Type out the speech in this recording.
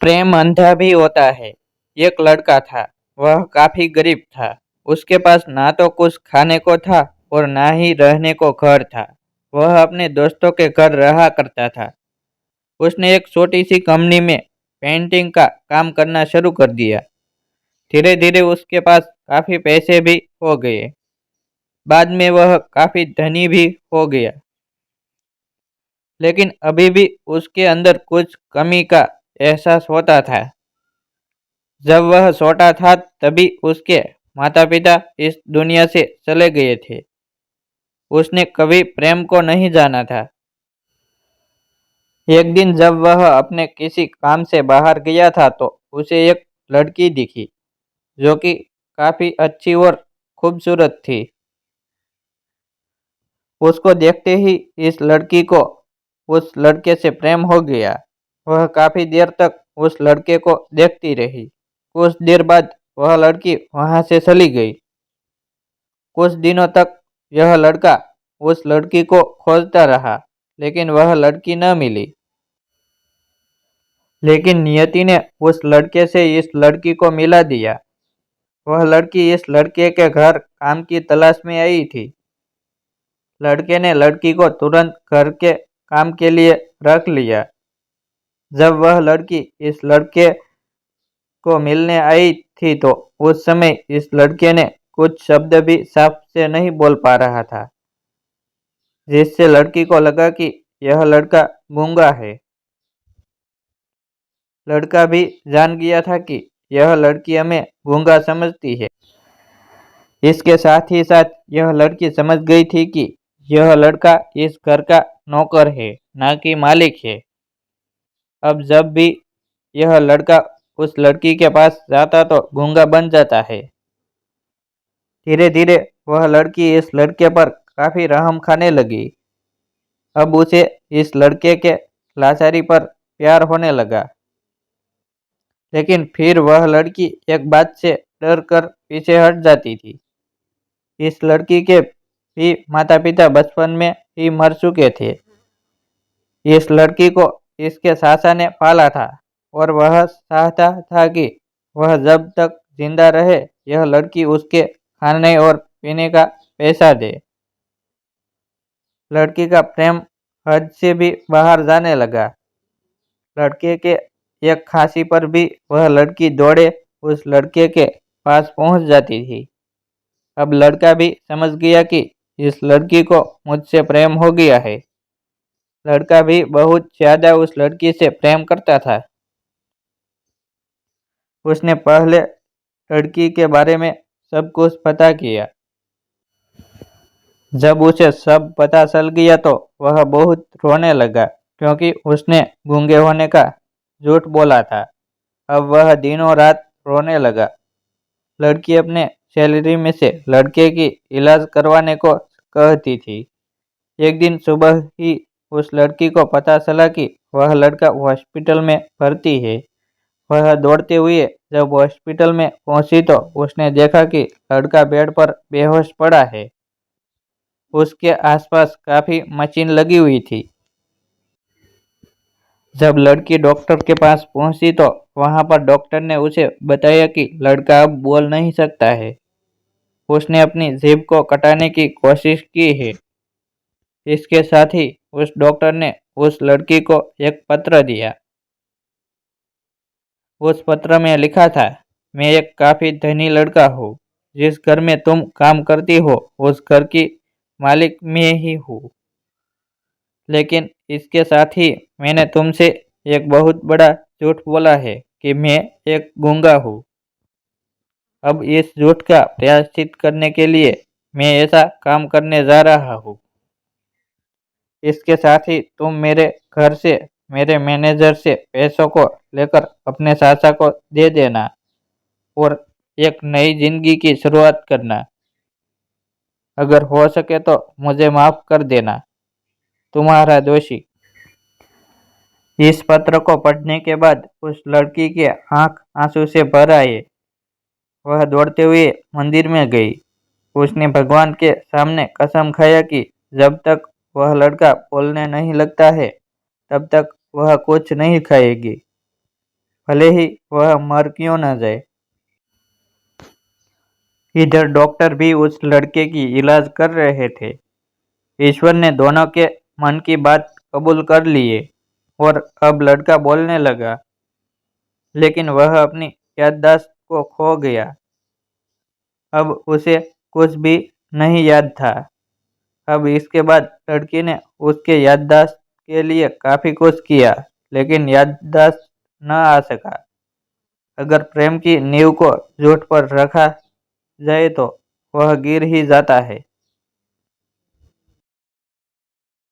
प्रेम अंधा भी होता है। एक लड़का था। वह काफी गरीब था। उसके पास ना तो कुछ खाने को था और ना ही रहने को घर था। वह अपने दोस्तों के घर रहा करता था। उसने एक छोटी सी कंपनी में पेंटिंग का काम करना शुरू कर दिया। धीरे धीरे उसके पास काफी पैसे भी हो गए। बाद में वह काफी धनी भी हो गया। लेकिन अभी भी उसके अंदर कुछ कमी का एहसास होता था। जब वह छोटा था तभी उसके माता पिता इस दुनिया से चले गए थे। उसने कभी प्रेम को नहीं जाना था। एक दिन जब वह अपने किसी काम से बाहर गया था तो उसे एक लड़की दिखी जो कि काफी अच्छी और खूबसूरत थी। उसको देखते ही इस लड़की को उस लड़के से प्रेम हो गया। वह काफी देर तक उस लड़के को देखती रही। कुछ देर बाद वह लड़की वहां से चली गई। कुछ दिनों तक यह लड़का उस लड़की को खोजता रहा लेकिन वह लड़की न मिली। लेकिन नियति ने उस लड़के से इस लड़की को मिला दिया। वह लड़की इस लड़के के घर काम की तलाश में आई थी। लड़के ने लड़की को तुरंत घर के काम के लिए रख लिया। जब वह लड़की इस लड़के को मिलने आई थी तो उस समय इस लड़के ने कुछ शब्द भी साफ से नहीं बोल पा रहा था, जिससे लड़की को लगा कि यह लड़का गूंगा है। लड़का भी जान गया था कि यह लड़की हमें गूंगा समझती है। इसके साथ ही साथ यह लड़की समझ गई थी कि यह लड़का इस घर का नौकर है, ना कि मालिक है। अब जब भी यह लड़का उस लड़की के पास जाता तो गूंगा बन जाता है। धीरे धीरे वह लड़की इस लड़के पर काफी रहम खाने लगी। अब उसे इस लड़के के लाचारी पर प्यार होने लगा। लेकिन फिर वह लड़की एक बात से डर कर पीछे हट जाती थी। इस लड़की के भी माता पिता बचपन में ही मर चुके थे। इस लड़की को इसके सासा ने पाला था और वह चाहता था कि वह जब तक जिंदा रहे यह लड़की उसके खाने और पीने का पैसा दे। लड़की का प्रेम हद से भी बाहर जाने लगा। लड़के के एक खांसी पर भी वह लड़की दौड़े उस लड़के के पास पहुंच जाती थी। अब लड़का भी समझ गया कि इस लड़की को मुझसे प्रेम हो गया है। लड़का भी बहुत ज्यादा उस लड़की से प्रेम करता था। उसने पहले लड़की के बारे में सब कुछ पता किया। जब उसे सब पता चल गया तो वह बहुत रोने लगा क्योंकि उसने गूंगे होने का झूठ बोला था। अब वह दिनों रात रोने लगा। लड़की अपने सैलरी में से लड़के की इलाज करवाने को कहती थी। एक दिन सुबह ही उस लड़की को पता चला कि वह लड़का हॉस्पिटल में भर्ती है। वह दौड़ते हुए जब हॉस्पिटल में पहुंची तो उसने देखा कि लड़का बेड पर बेहोश पड़ा है। उसके आसपास काफी मशीन लगी हुई थी। जब लड़की डॉक्टर के पास पहुंची तो वहां पर डॉक्टर ने उसे बताया कि लड़का अब बोल नहीं सकता है। उसने अपनी जीभ को कटाने की कोशिश की है। इसके साथ ही उस डॉक्टर ने उस लड़की को एक पत्र दिया। उस पत्र में लिखा था, मैं एक काफी धनी लड़का हूँ। जिस घर में तुम काम करती हो उस घर की मालिक मैं ही हूँ। लेकिन इसके साथ ही मैंने तुमसे एक बहुत बड़ा झूठ बोला है कि मैं एक गूंगा हूँ। अब इस झूठ का प्रायश्चित करने के लिए मैं ऐसा काम करने जा रहा हूँ। इसके साथ ही तुम मेरे घर से मेरे मैनेजर से पैसों को लेकर अपने चाचा को दे देना और एक नई जिंदगी की शुरुआत करना। अगर हो सके तो मुझे माफ कर देना। तुम्हारा दोषी। इस पत्र को पढ़ने के बाद उस लड़की के आंख आंसू से भर आए। वह दौड़ते हुए मंदिर में गई। उसने भगवान के सामने कसम खाया कि जब तक वह लड़का बोलने नहीं लगता है तब तक वह कुछ नहीं खाएगी। भले ही वह मर क्यों न जाए। इधर डॉक्टर भी उस लड़के की इलाज कर रहे थे। ईश्वर ने दोनों के मन की बात कबूल कर लिए और अब लड़का बोलने लगा, लेकिन वह अपनी याददाश्त को खो गया। अब उसे कुछ भी नहीं याद था। अब इसके बाद लड़की ने उसके याददाश्त के लिए काफ़ी कुछ किया, लेकिन याददाश्त न आ सका। अगर प्रेम की नींव को झूठ पर रखा जाए तो वह गिर ही जाता है।